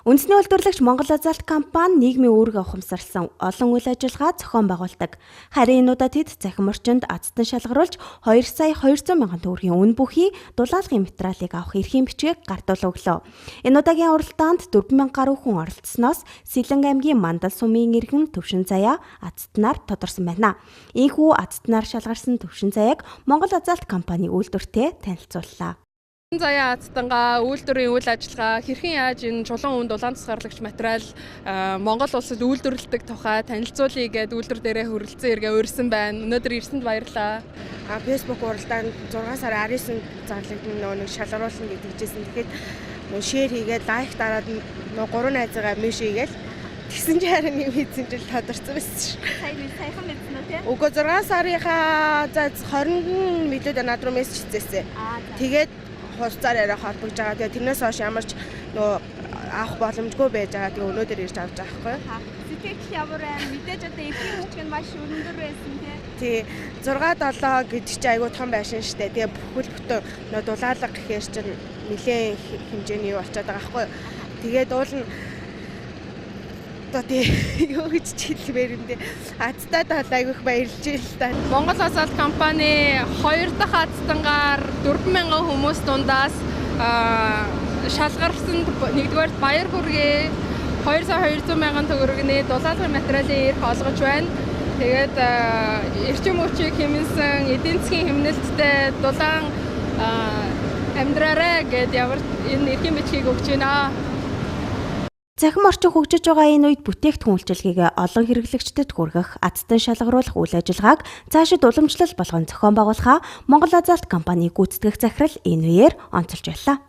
Үндэсний үйлдвэрлэгч Монгол Азалт компани нийгмийн үүрэг ухамсарласан олон үйл ажиллагаа зохион байгуулдаг. Харин энэ удаад хэд захин орчинд азтан шалгаруулж 2,200,000 төгрөгийн үн бүхий дулаалгын материалыг авах эрхийн бичгийг гартуул өглөө. Энэ удаагийн уралдаанд 4,000 гаруй хүн оролцсноос Сэлэн аймгийн Мандал сумын иргэн Төвшин Заяа азтнаар тодорсон байна. Ийхүү азтнаар шалгарсан Төвшин Заяаг Монгол Азалт компани үйлдвэртэй танилцууллаа. Заяа азтангаа үйлдвэрийн үйл ажиллагаа хэрхэн яаж энэ чулуун үн дулаан тусгаарлагч материал Монгол улсад үйлдвэрлэдэг тухай танилцуулъя гэд үйлдвэр дээрээ хүрэлцэн иргээ урьсан байна. Өнөөдөр ирсэнд баярлалаа. Facebook уралдаанд 6 сарын 19-нд зарлагдсан нэг шалгаруулна гэдэг хэлжсэн. Тэгэхэд шеэр хийгээд лайк дараад 3 найзгаа миш хийгээл тэгсэн чинь харин юм хийсэн жил тодорцсон байсан шүү. Саяхан мэдсэн үү те? Үгүй 6 сарынхаа 20-нд мэдээд над руу мессеж хийсэн. Тэгээд хуцаар яриа холбогдож байгаа. Тэгээ тэрнээс хойш ямар ч авах боломжгүй байж байгаа. Тэгээ өнөөдөр ирж авч байгаа байхгүй юу? Сэтгэл ямар мэдээж одоо эхийн хэмжээ нь маш өндөр байсан тий. 6-7 гэдэг чинь айгүй том байшин шүү дээ. Тэгээ бүхэл бүтэн дулаалга гэхээр чинь нэлээд хэмжээний юу болчиход байгаа байхгүй юу? Тэгээд уул нь юу гэж хэлмээр юм бэ? Азтаад айгүйх баярлж байна л да. Монгол Азалт компани 2 дахь азтангаар 4,000 хүмүүс дундаас шалгарсан 1-р баяр хүргэе 2,200,000 төгрөгийн дулаалгын материалын эрх олгож байна. Тэгээд эрчим хүчийг хэмнэсэн эдийн засгийн хэмнэлттэй дулаан амьдраарай гэд ямар энэ эрхийн бичгийг өгч байна. Захин орчин хөгжиж байгаа энэ үед бүтээгдэхүүн үйлчилгээгээ олон хэрэглэгчдэд хүргэх, азтан шалгаруулах үйл ажиллагааг цаашид уламжлал болгон зохион байгуулахаа Монгол Азалт компани гүйцэтгэх захирал энэ үеэр онцолж байлаа.